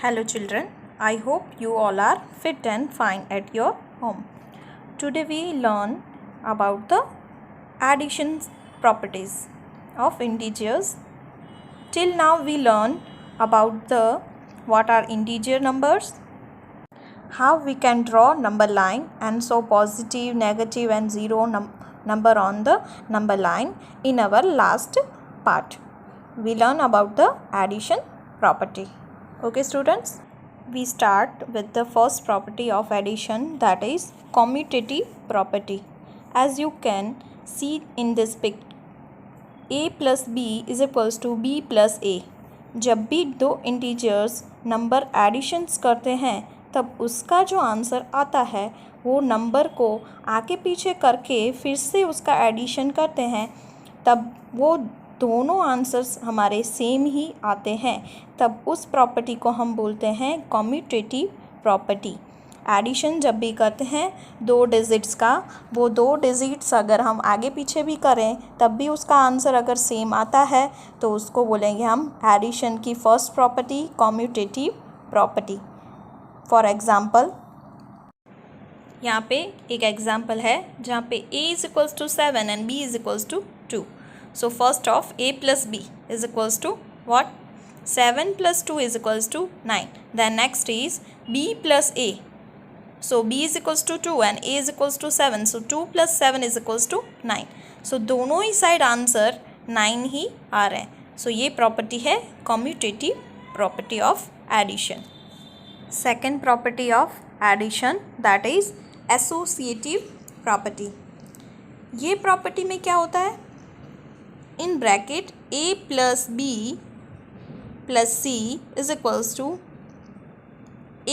Hello children, I hope you all are fit and fine at your home. Today we learn about the addition properties of integers. Till now we learn about what are integer numbers, how we can draw number line and show positive, negative and zero number on the number line. In our last part, we learn about the addition property. Okay students, we start with the first property of addition, that is commutative property. As you can see in this picture, a plus b is equals to b plus a. जब भी दो integers number editions करते हैं तब उसका जो answer आता है वो नंबर को आगे पीछे करके फिर से उसका एडिशन करते हैं, तब वो दोनों आंसर्स हमारे सेम ही आते हैं, तब उस प्रॉपर्टी को हम बोलते हैं कम्यूटेटिव प्रॉपर्टी। एडिशन जब भी करते हैं दो डिजिट्स का, वो दो डिजिट्स अगर हम आगे पीछे भी करें तब भी उसका आंसर अगर सेम आता है तो उसको बोलेंगे हम एडिशन की first property commutative property. For example, यहाँ पे एक एग्जाम्पल है जहाँ पे a is equals to 7 and b is equals to 2. So first of a plus b is equals to what? 7 plus 2 is equals to 9. Then next is b plus a. So b is equals to 2 and a is equals to 7. So 2 plus 7 is equals to 9. So दोनों ही side answer 9 ही आ रहे हैं. So ये property है commutative property of addition. Second property of addition that is associative property. ये property में क्या होता है? In bracket a plus b plus c is equals to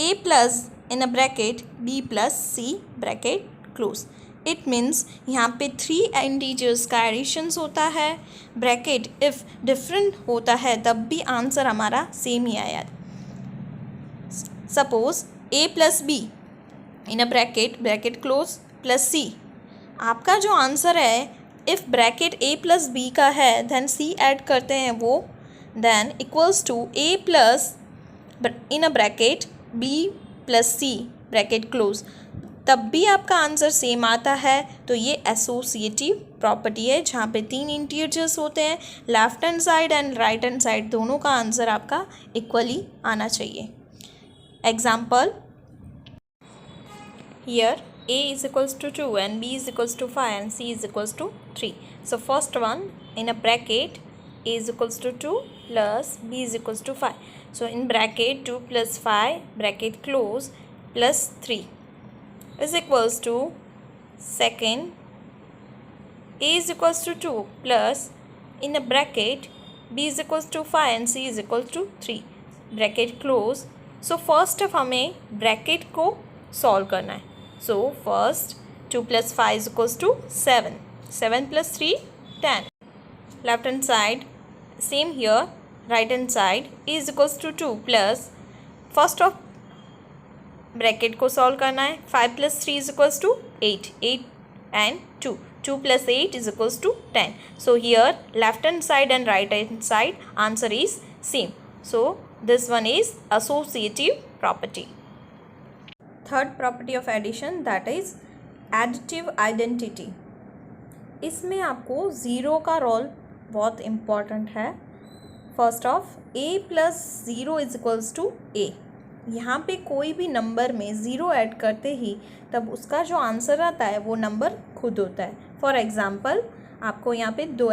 a plus in a bracket b plus c bracket close. It means यहाँ पे 3 integers का editions होता है, ब्रैकेट इफ़ डिफरेंट होता है तब भी आंसर हमारा सेम ही आया. Suppose a plus B in a bracket close plus c. आपका जो आंसर है if bracket a plus B का है देन c ऐड करते हैं वो, then equals to a plus in a bracket b plus c bracket close, तब भी आपका आंसर सेम आता है. तो ये एसोसिएटिव प्रॉपर्टी है जहाँ पे 3 इंटीजर्स होते हैं, left hand side and right hand side दोनों का आंसर आपका इक्वली आना चाहिए. Example, here a is equals to 2 and b is equals to 5 and c is equals to 3. So first one in a bracket a is equals to 2 plus b is equals to 5. So in bracket 2 plus 5 bracket close plus 3 is equals to second a is equals to 2 plus in a bracket b is equals to 5 and c is equals to 3 bracket close. So first of हमें bracket को solve करना है. So first 2 plus 5 is equals to 7. 7 plus 3 10. Left hand side same here, right hand side is equals to 2 plus first of bracket को solve करना है. 5 plus 3 is equals to 8. 8 and 2. 2 plus 8 is equals to 10. So here left hand side and right hand side answer is same. So this one is associative property. Third property of addition that is additive identity. इसमें आपको zero का role बहुत important है. First of a plus zero is equals to a. यहाँ पे कोई भी number में ज़ीरो ऐड करते ही तब उसका जो आंसर आता है वो नंबर खुद होता है. फॉर एग्ज़ाम्पल, आपको यहाँ पे दो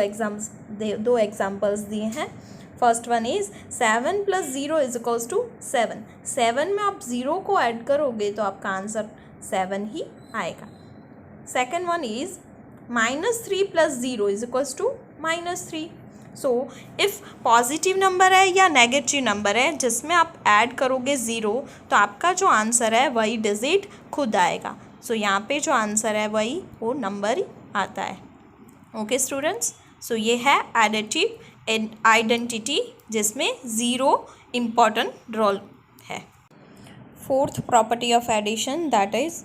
एग्ज़ाम्पल्स दिए हैं. First one is 7 plus zero is equals to 7. 7 में आप ज़ीरो को ऐड करोगे तो आपका आंसर 7 ही आएगा. Second one is -3 plus zero is equals to -3. So if positive number है या नेगेटिव नंबर है जिसमें आप ऐड करोगे ज़ीरो तो आपका जो आंसर है वही डिजिट खुद आएगा. सो यहाँ पे जो आंसर है वही वो नंबर ही आता है. ओके स्टूडेंट्स, सो ये है एडिटिव आइडेंटिटी जिसमें ज़ीरो इम्पॉर्टेंट रोल है. Fourth property of addition that is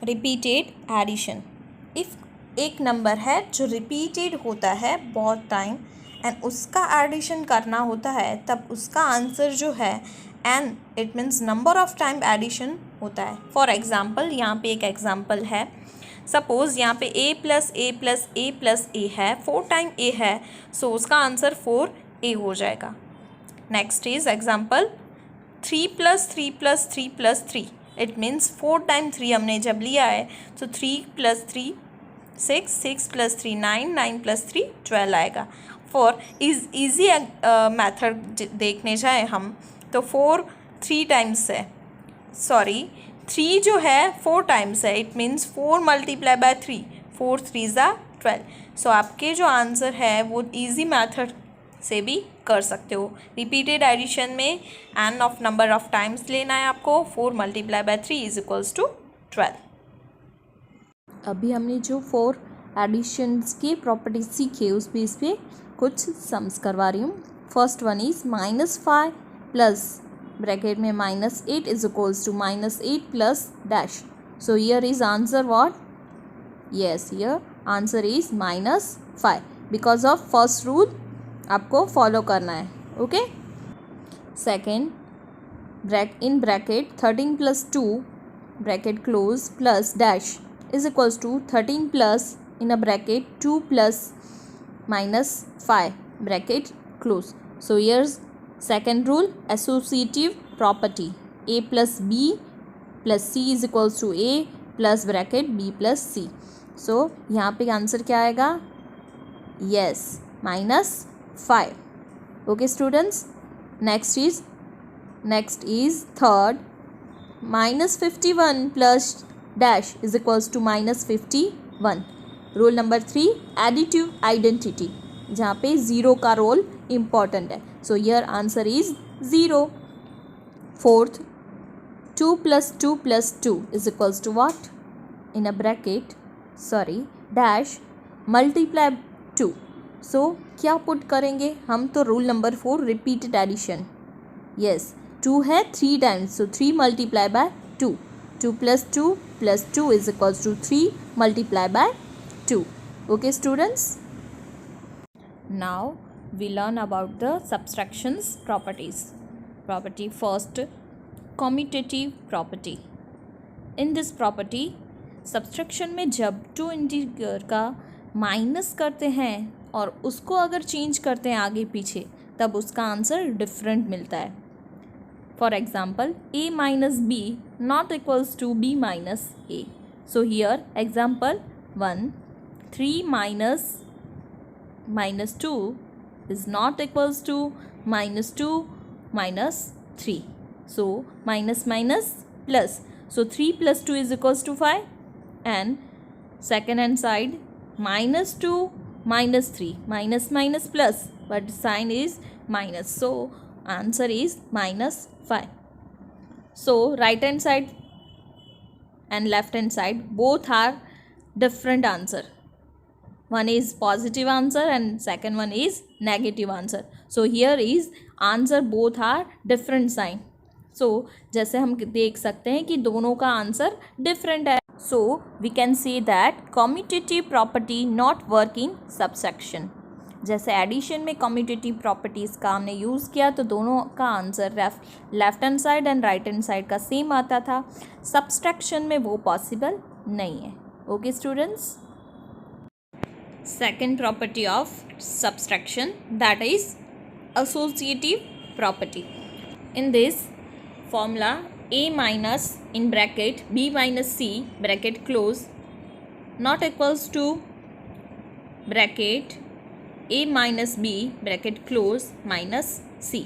repeated addition. If एक नंबर है जो रिपीटेड होता है बहुत टाइम एंड उसका एडिशन करना होता है तब उसका आंसर जो है n it means number of time addition होता है. फॉर एग्जाम्पल यहाँ पे एक एग्जाम्पल है. सपोज यहाँ पे a plus A plus A plus A है, 4 टाइम a है, सो उसका आंसर 4a हो जाएगा. Next is example 3 plus 3 plus 3 plus 3. It means 4 time 3 हमने जब लिया है तो 3 प्लस 3 6, 6 प्लस 3 9, 9 प्लस 3 12 आएगा. फॉर ईजी मैथड देखने जाए हम तो 4 3 टाइम्स है, सॉरी 3 जो है 4 टाइम्स है. इट मीन्स 4 मल्टीप्लाई बाय 3, 4 3 ज़ा 12. सो आपके जो आंसर है वो ईजी मैथड से भी कर सकते हो. रिपीटेड एडिशन में n of number of times लेना है आपको. 4 multiply by 3 is equals to 12. अभी हमने जो 4 एडिशंस के प्रॉपर्टीज सीखे उस बेस पे कुछ सम्स करवा रही हूँ. First one is -5 plus bracket में -8 is equals to -8 plus dash. So here is answer what? Yes, here answer is -5 because of first rule आपको फॉलो करना है. Okay. Second, in bracket 13 plus 2 bracket close plus dash is equals to 13 plus in a bracket 2 plus -5 bracket close. So here's second rule, associative property. A plus B plus C is equals to A plus bracket B plus C. So यहाँ पे answer क्या आएगा? Yes, -5. Okay students. Next is third, -51 plus dash is equals to -51. Rule number 3, additive identity, जहाँ पे 0 का role important है. So here answer is 0. Fourth, 2 plus 2 plus 2 is equals to what? In a bracket dash multiply 2. So क्या put करेंगे हम? तो rule number 4, repeated addition. Yes, 2 है 3 times, so 3 multiply by 2. 2 plus 2 plus 2 is equals to 3 multiply by 2. Okay students. Now we learn about the subtractions properties. Property first, commutative property. In this property, subtraction में जब 2 integer का minus करते हैं और उसको अगर change करते हैं आगे पीछे, तब उसका आंसर डिफरेंट मिलता है. For example, a minus b not equals to b minus a. So here example 1, 3 minus -2 is not equals to -2 minus 3. So minus minus plus. So 3 plus 2 is equals to 5. And second hand side, -2 minus 3, minus minus plus, but sign is minus. So answer is -5. So right hand side and left hand side both are different answer. One is positive answer and second one is negative answer. So here is answer both are different sign. So जैसे हम देख सकते हैं कि दोनों का answer different है. So we can say that commutative property not work in subtraction. जैसे एडिशन में कम्यूटेटिव प्रॉपर्टीज़ का हमने यूज़ किया तो दोनों का answer left hand side and right hand side का सेम आता था. सब्सट्रैक्शन में वो पॉसिबल नहीं है. Okay students. Second property of subtraction, that is associative property. In this formula a minus in bracket b minus c bracket close not equals to bracket a minus B bracket close minus C.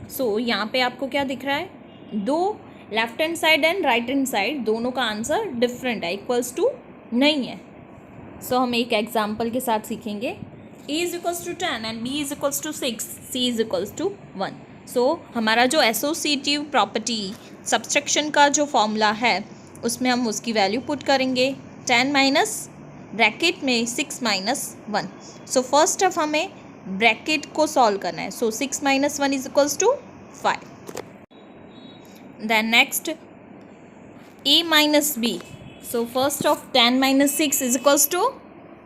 So यहाँ पे आपको क्या दिख रहा है? दो left hand side and right hand side दोनों का आंसर डिफरेंट है, इक्वल्स टू नहीं है. सो हम एक एग्जांपल के साथ सीखेंगे. a is equals to 10 and b is equals to 6, c is equals to 1. So हमारा जो एसोसिएटिव प्रॉपर्टी सब्सट्रैक्शन का जो फॉर्मूला है उसमें हम उसकी वैल्यू पुट करेंगे. 10 माइनस ब्रैकेट में 6 माइनस 1. सो फर्स्ट ऑफ हमें ब्रैकेट को सॉल्व करना है. So 6 minus 1 is equals to 5. Then next a minus b. So first of 10 minus 6 is equals to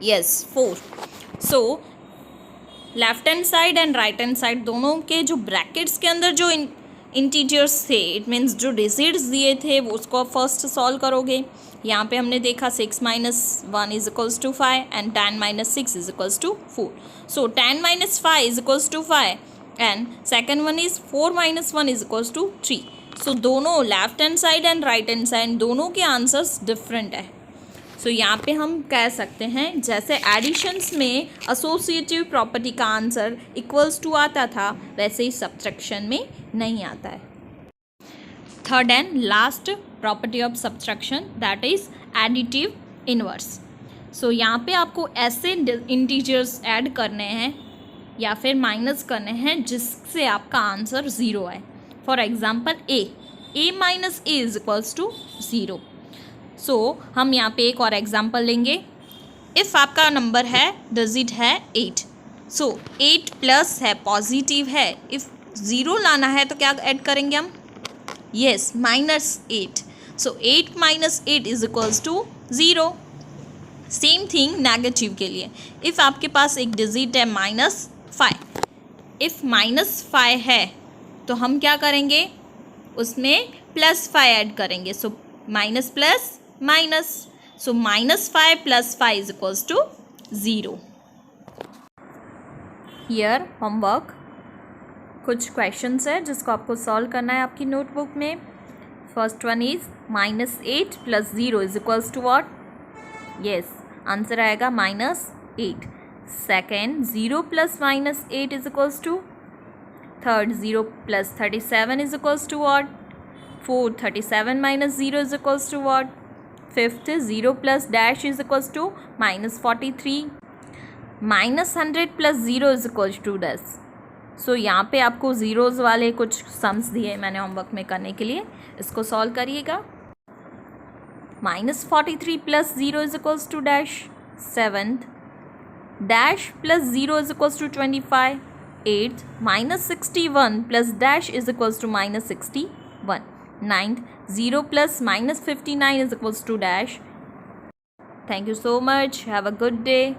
4. So left hand side and right hand side दोनों के जो brackets के अंदर जो इंटीजर्स थे, इट मीन्स जो डिजिट्स दिए थे वो उसको आप फर्स्ट सॉल्व करोगे। यहाँ पे हमने देखा 6 - 1 is equals to 5 and 10 - 6 is equals to 4. So 10 - 5 is equals to 5 and second one is 4 - 1 is equals to 3. So दोनों left hand side and right hand side दोनों के आंसर्स डिफरेंट है. सो यहाँ पे हम कह सकते हैं जैसे एडिशंस में एसोसिएटिव प्रॉपर्टी का आंसर इक्वल्स टू आता था वैसे ही सब्ट्रैक्शन में नहीं आता है. Third and last property of subtraction that is additive inverse. So यहाँ पे आपको ऐसे इंटीजर्स ऐड करने हैं या फिर माइनस करने हैं जिससे आपका आंसर ज़ीरो है. For example a minus a is equals to 0. So हम यहाँ पे एक और एग्जाम्पल लेंगे. इफ़ आपका नंबर है डिजिट है 8, सो 8 प्लस है पॉजिटिव है. इफ़ 0 लाना है तो क्या ऐड करेंगे हम? Yes, -8. So 8 - 8 is equals to 0. Same thing negative के लिए. इफ़ आपके पास एक डिजिट है -5, इफ़ -5 है तो हम क्या करेंगे? उसमें +5 ऐड करेंगे. So minus plus minus. So -5 + 5 is equals to 0. Here homework कुछ क्वेश्चंस है जिसको आपको सॉल्व करना है आपकी नोटबुक में. First one is -8 + 0 is equals to what? Yes, answer आएगा -8. Second 0 + -8 is equals to. Third 0 + 37 is equals to what? Fourth 37 - 0 is equals to what? Fifth 0 + डैश is equals to -43. -100 + 0 is equals to 10. So यहाँ पे आपको zeros वाले कुछ sums दिए मैंने homework में करने के लिए, इसको सॉल्व करिएगा. -43 + 0 is equals to dash. Seventh dash + 0 is equals to 25. Eighth -61 + डैश is equals to -61. Ninth 0 + -59 is equals to dash. Thank you so much. Have a good day.